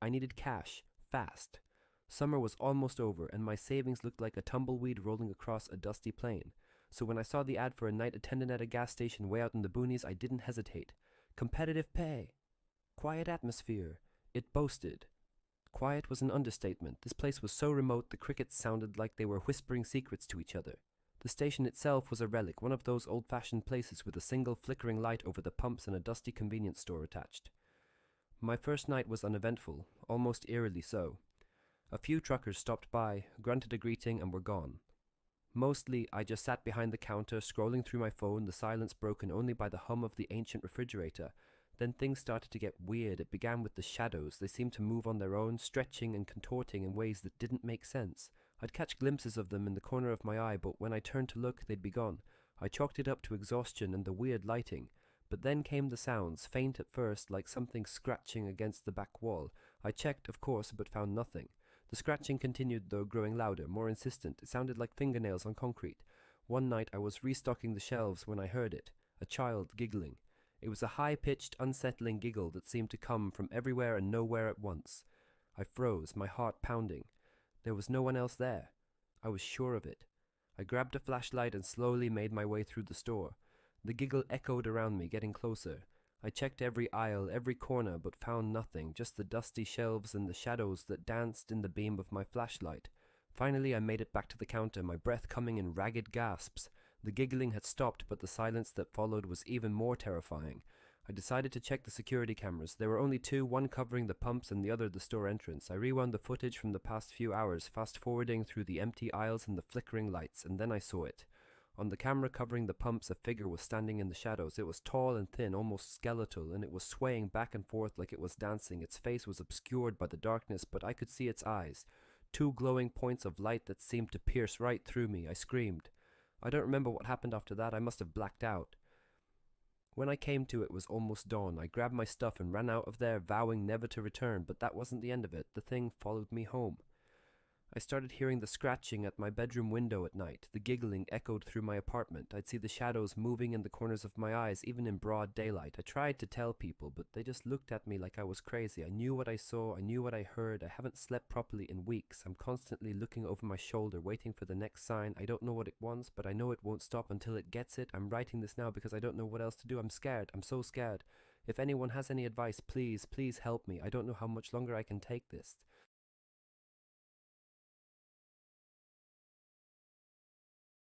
I needed cash, fast. Summer was almost over, and my savings looked like a tumbleweed rolling across a dusty plain. So when I saw the ad for a night attendant at a gas station way out in the boonies, I didn't hesitate. Competitive pay. Quiet atmosphere. It boasted. Quiet was an understatement. This place was so remote the crickets sounded like they were whispering secrets to each other. The station itself was a relic, one of those old-fashioned places with a single flickering light over the pumps and a dusty convenience store attached. My first night was uneventful, almost eerily so. A few truckers stopped by, grunted a greeting, and were gone. Mostly, I just sat behind the counter, scrolling through my phone, the silence broken only by the hum of the ancient refrigerator. Then things started to get weird. It began with the shadows. They seemed to move on their own, stretching and contorting in ways that didn't make sense. I'd catch glimpses of them in the corner of my eye, but when I turned to look, they'd be gone. I chalked it up to exhaustion and the weird lighting. But then came the sounds, faint at first, like something scratching against the back wall. I checked, of course, but found nothing. The scratching continued, though, growing louder, more insistent. It sounded like fingernails on concrete. One night I was restocking the shelves when I heard it, a child giggling. It was a high-pitched, unsettling giggle that seemed to come from everywhere and nowhere at once. I froze, my heart pounding. There was no one else there. I was sure of it. I grabbed a flashlight and slowly made my way through the store. The giggle echoed around me, getting closer. I checked every aisle, every corner, but found nothing, just the dusty shelves and the shadows that danced in the beam of my flashlight. Finally, I made it back to the counter, my breath coming in ragged gasps. The giggling had stopped, but the silence that followed was even more terrifying. I decided to check the security cameras. There were only two, one covering the pumps and the other the store entrance. I rewound the footage from the past few hours, fast-forwarding through the empty aisles and the flickering lights, and then I saw it. On the camera covering the pumps, a figure was standing in the shadows. It was tall and thin, almost skeletal, and it was swaying back and forth like it was dancing. Its face was obscured by the darkness, but I could see its eyes. Two glowing points of light that seemed to pierce right through me. I screamed. I don't remember what happened after that. I must have blacked out. When I came to, it was almost dawn. I grabbed my stuff and ran out of there, vowing never to return, but that wasn't the end of it. The thing followed me home. I started hearing the scratching at my bedroom window at night. The giggling echoed through my apartment. I'd see the shadows moving in the corners of my eyes, even in broad daylight. I tried to tell people, but they just looked at me like I was crazy. I knew what I saw. I knew what I heard. I haven't slept properly in weeks. I'm constantly looking over my shoulder, waiting for the next sign. I don't know what it wants, but I know it won't stop until it gets it. I'm writing this now because I don't know what else to do. I'm scared. I'm so scared. If anyone has any advice, please, please help me. I don't know how much longer I can take this.